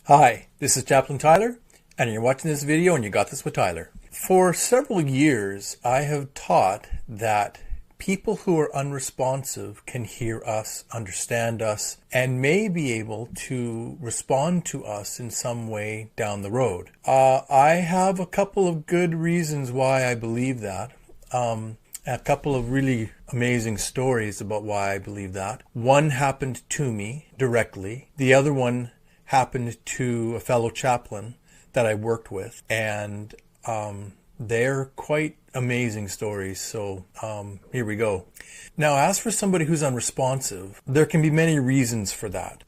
Hi, this is Chaplain Tyler, and you're watching this video and you got this with Tyler. For several years, I have taught that people who are unresponsive can hear us, understand us, and may be able to respond to us in some way down the road. I have a couple of good reasons why I believe that. A couple of really amazing stories about why I believe that. One happened to me directly. The other one happened to a fellow chaplain that I worked with, and they're quite amazing stories. So here we go. Now, as for somebody who's unresponsive, there can be many reasons for that.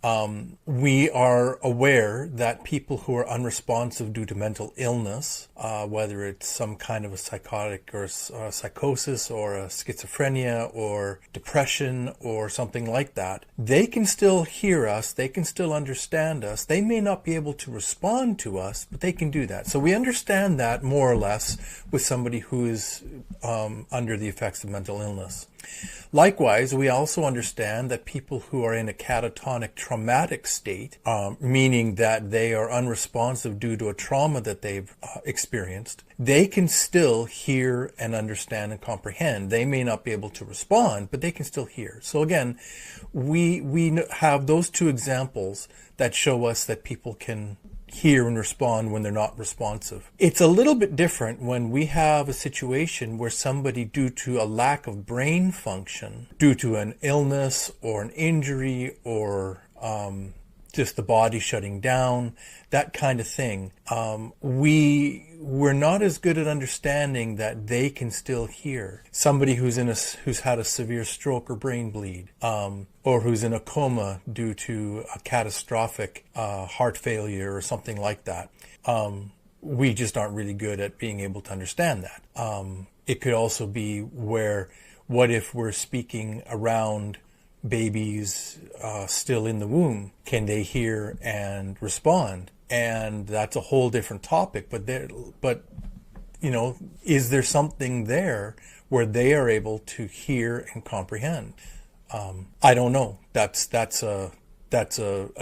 We are aware that people who are unresponsive due to mental illness, whether it's some kind of a psychotic or psychosis or a schizophrenia or depression or something like that, they can still hear us, they can still understand us. They may not be able to respond to us, but they can do that. So we understand that more or less with somebody who is under the effects of mental illness. Likewise, we also understand that people who are in a catatonic traumatic state, meaning that they are unresponsive due to a trauma that they've experienced, they can still hear and understand and comprehend. They may not be able to respond, but they can still hear. So again, we have those two examples that show us that people can hear and respond when they're not responsive. It's a little bit different when we have a situation where somebody, due to a lack of brain function, due to an illness or an injury or just the body shutting down, that kind of thing, we're not as good at understanding that they can still hear. Somebody who's had a severe stroke or brain bleed, or who's in a coma due to a catastrophic heart failure or something like that. We just aren't really good at being able to understand that. It could also be where, what if we're speaking around babies still in the womb? Can they hear and respond? And that's a whole different topic. But is there something there where they are able to hear and comprehend? I don't know. That's a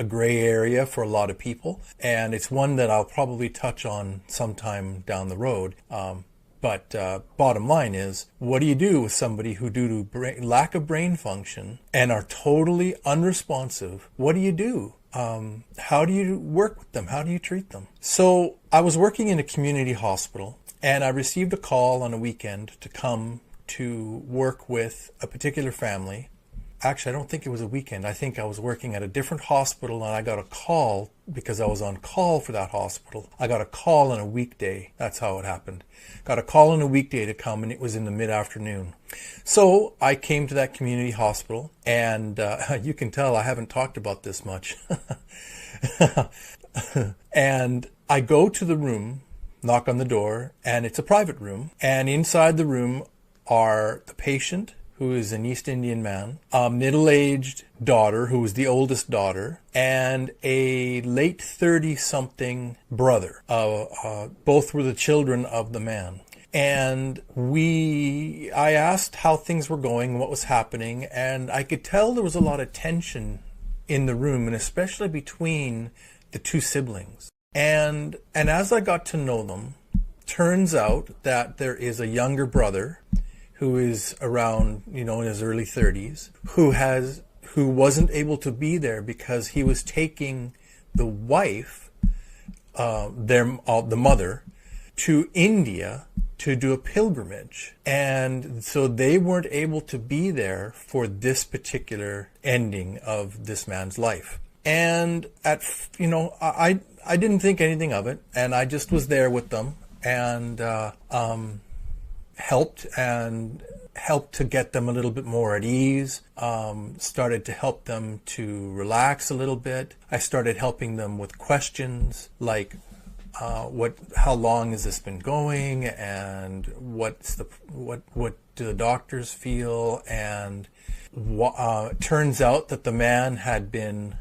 gray area for a lot of people, and it's one that I'll probably touch on sometime down the road. But bottom line is, what do you do with somebody who, due to lack of brain function and are totally unresponsive? What do you do? How do you work with them? How do you treat them? So I was working in a community hospital, and I received a call on a weekend to come to work with a particular family. Actually, I don't think it was a weekend. I think I was working at a different hospital, and I got a call because I was on call for that hospital. I got a call on a weekday. That's how it happened. Got a call on a weekday to come, and it was in the mid-afternoon. So I came to that community hospital, and you can tell I haven't talked about this much. And I go to the room, knock on the door, and it's a private room. And inside the room are the patient, who is an East Indian man, a middle-aged daughter, who was the oldest daughter, and a late 30-something brother. Both were the children of the man. And I asked how things were going, what was happening, and I could tell there was a lot of tension in the room, and especially between the two siblings. And as I got to know them, turns out that there is a younger brother who is around, in his early 30s, who wasn't able to be there because he was taking the wife, the mother, to India to do a pilgrimage. And so they weren't able to be there for this particular ending of this man's life. And I didn't think anything of it, and I just was there with them and helped to get them a little bit more at ease, started to help them to relax a little bit. I started helping them with questions like, how long has this been going, and what do the doctors feel? And it turns out that the man had been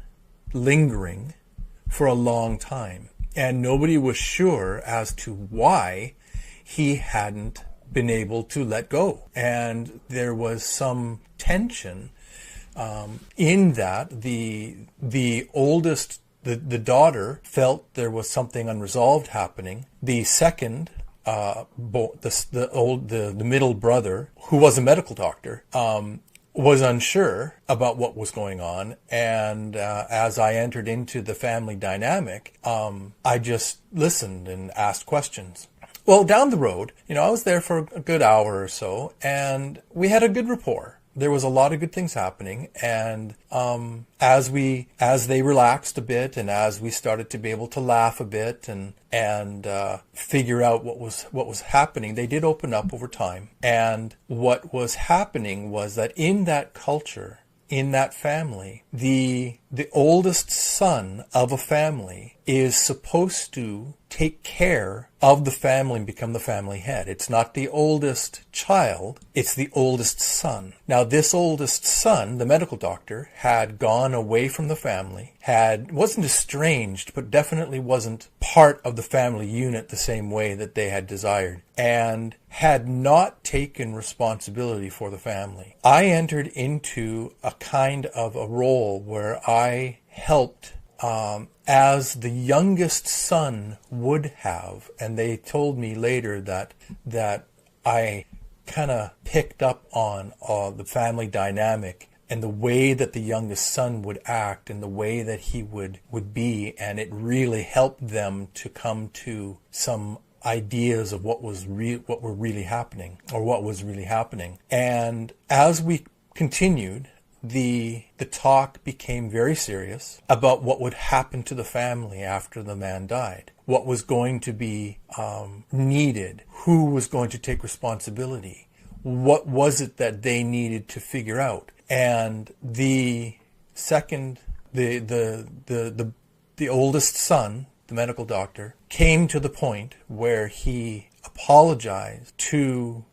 lingering for a long time, and nobody was sure as to why he hadn't been able to let go. And there was some tension in that the the daughter felt there was something unresolved happening. The second, the middle brother, who was a medical doctor, was unsure about what was going on. And as I entered into the family dynamic, I just listened and asked questions. Well, down the road, I was there for a good hour or so, and we had a good rapport. There was a lot of good things happening, and as they relaxed a bit, and as we started to be able to laugh a bit and figure out what was happening, they did open up over time. And what was happening was that in that culture, in that family, the oldest son of a family is supposed to take care of the family and become the family head. It's not the oldest child, it's the oldest son. Now, this oldest son, the medical doctor, had gone away from the family, wasn't estranged, but definitely wasn't part of the family unit the same way that they had desired, and had not taken responsibility for the family. I entered into a kind of a role where I helped as the youngest son would have, and they told me later that I kind of picked up on the family dynamic and the way that the youngest son would act and the way that he would be, and it really helped them to come to some ideas of what was really happening. And as we continued, the talk became very serious about what would happen to the family after the man died, what was going to be needed, who was going to take responsibility, what was it that they needed to figure out. And the oldest son, the medical doctor, came to the point where he apologized to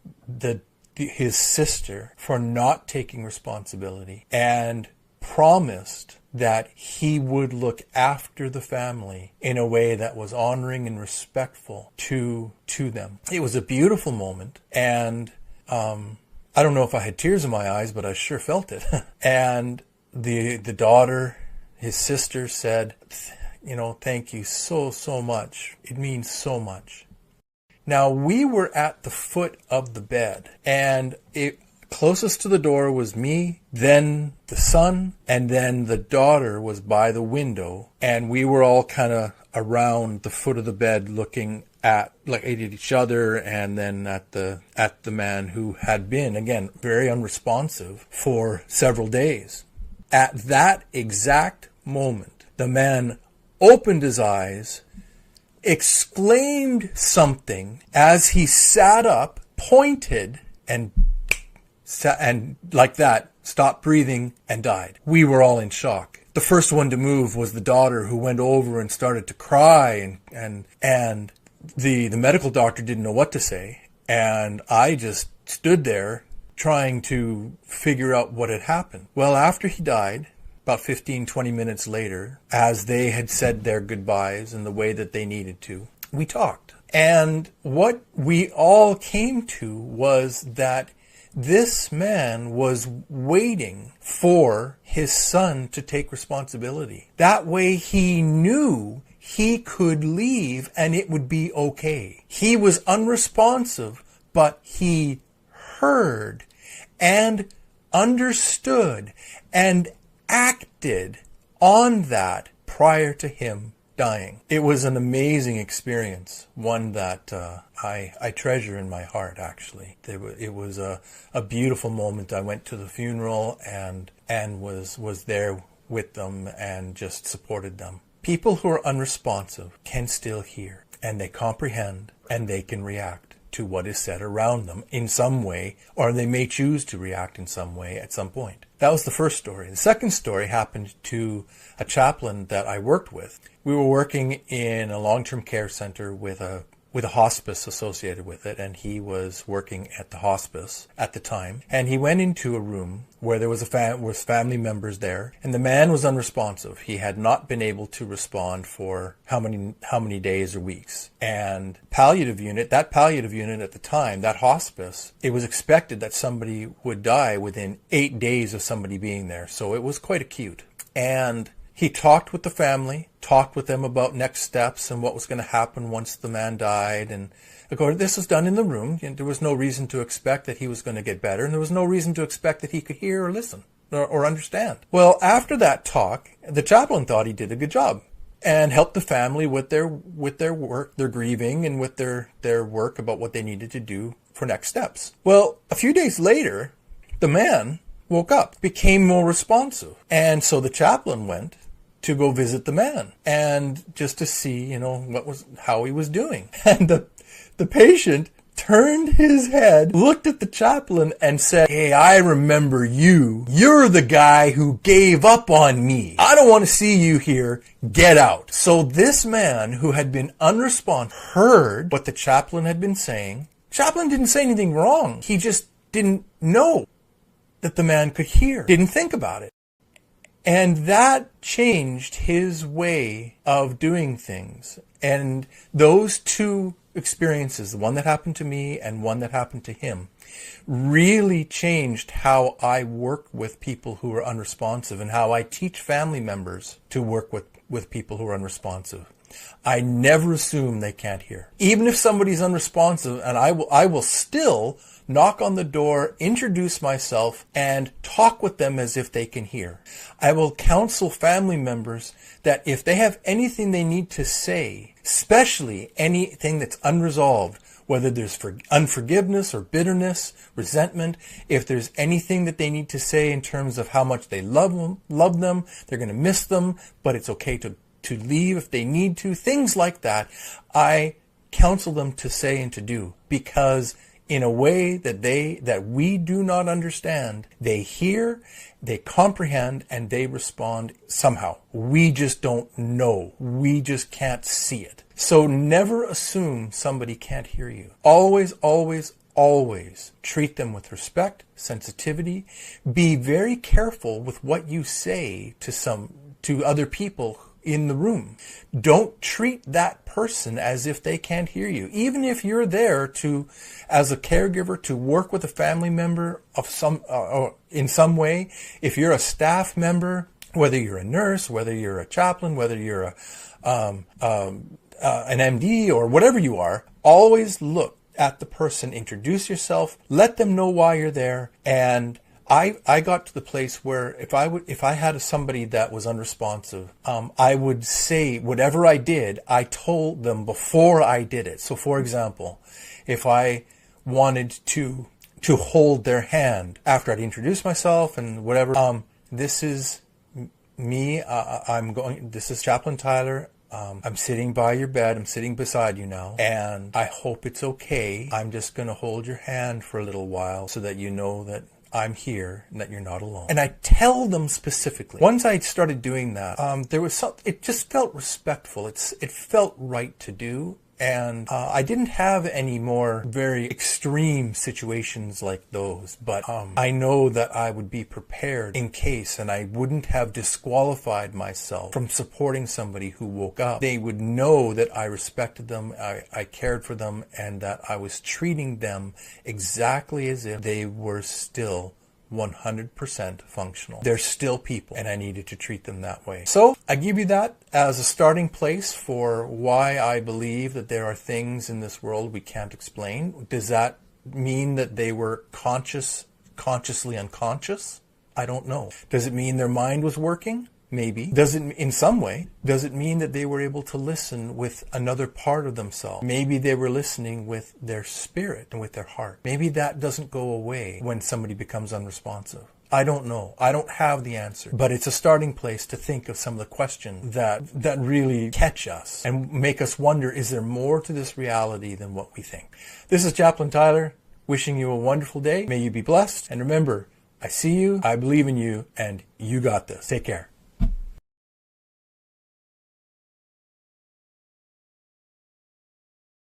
his sister for not taking responsibility and promised that he would look after the family in a way that was honoring and respectful to them. It was a beautiful moment, and I don't know if I had tears in my eyes, but I sure felt it. And the daughter, his sister, said, thank you so much. It means so much. Now, we were at the foot of the bed, and closest to the door was me, then the son, and then the daughter was by the window, and we were all kind of around the foot of the bed looking at each other, and then at the man who had been, again, very unresponsive for several days. At that exact moment, the man opened his eyes, exclaimed something as he sat up, pointed, and like that, stopped breathing and died. We were all in shock. The first one to move was the daughter, who went over and started to cry, and the medical doctor didn't know what to say, and I just stood there trying to figure out what had happened. Well, after he died, about 15-20 minutes later, as they had said their goodbyes in the way that they needed to, we talked. And what we all came to was that this man was waiting for his son to take responsibility. That way he knew he could leave and it would be okay. He was unresponsive, but he heard and understood and acted on that prior to him dying. It was an amazing experience, one that I treasure in my heart, actually. It was a beautiful moment. I went to the funeral and was there with them and just supported them. People who are unresponsive can still hear, and they comprehend, and they can react to what is said around them in some way, or they may choose to react in some way at some point. That was the first story. The second story happened to a chaplain that I worked with. We were working in a long-term care center with a hospice associated with it, and he was working at the hospice at the time. And he went into a room where there was family members there, and the man was unresponsive. He had not been able to respond for how many days or weeks. And that palliative unit at the time, that hospice, it was expected that somebody would die within 8 days of somebody being there. So it was quite acute. And He talked with the family, talked with them about next steps and what was going to happen once the man died. And according, this was done in the room. And there was no reason to expect that he was going to get better. And there was no reason to expect that he could hear or listen or understand. Well, after that talk, the chaplain thought he did a good job and helped the family with their work, their grieving, and with their work about what they needed to do for next steps. Well, a few days later, the man woke up, became more responsive. And so the chaplain went to go visit the man and just to see, how he was doing. And the patient turned his head, looked at the chaplain and said, "Hey, I remember you. You're the guy who gave up on me. I don't want to see you here. Get out." So this man who had been unresponsive heard what the chaplain had been saying. Chaplain didn't say anything wrong. He just didn't know that the man could hear, didn't think about it. And that changed his way of doing things. And those two experiences, the one that happened to me and one that happened to him, really changed how I work with people who are unresponsive and how I teach family members to work with people who are unresponsive. I never assume they can't hear. Even if somebody's unresponsive, and I will still knock on the door, introduce myself, and talk with them as if they can hear. I will counsel family members that if they have anything they need to say, especially anything that's unresolved, whether there's unforgiveness or bitterness, resentment, if there's anything that they need to say in terms of how much they love them, they're going to miss them, but it's okay to leave if they need to, things like that, I counsel them to say and to do, because in a way that we do not understand, they hear, they comprehend, and they respond somehow. We just don't know. We just can't see it. So never assume somebody can't hear you. Always, always, always treat them with respect, sensitivity. Be very careful with what you say to other people in the room. Don't treat that person as if they can't hear you. Even if you're there as a caregiver, to work with a family member in some way, if you're a staff member, whether you're a nurse, whether you're a chaplain, whether you're an MD or whatever you are, always look at the person, introduce yourself, let them know why you're there. And I got to the place where if I had somebody that was unresponsive, I would say whatever I did, I told them before I did it. So for example, if I wanted to hold their hand after I'd introduced myself and whatever, this is me, this is Chaplain Tyler. I'm sitting by your bed. I'm sitting beside you now. And I hope it's okay. I'm just going to hold your hand for a little while so that you know that I'm here and that you're not alone. And I tell them specifically. Once I started doing that, it just felt respectful. It felt right to do. And I didn't have any more very extreme situations like those, but I know that I would be prepared in case, and I wouldn't have disqualified myself from supporting somebody who woke up. They would know that I respected them, I cared for them, and that I was treating them exactly as if they were still 100% functional. They're still people, and I needed to treat them that way. So I give you that as a starting place for why I believe that there are things in this world we can't explain. Does that mean that they were consciously unconscious? I don't know. Does it mean their mind was working? Maybe. In some way, does it mean that they were able to listen with another part of themselves? Maybe they were listening with their spirit and with their heart. Maybe that doesn't go away when somebody becomes unresponsive. I don't know. I don't have the answer. But it's a starting place to think of some of the questions that really catch us and make us wonder, is there more to this reality than what we think? This is Chaplain Tyler, wishing you a wonderful day. May you be blessed. And remember, I see you, I believe in you, and you got this. Take care.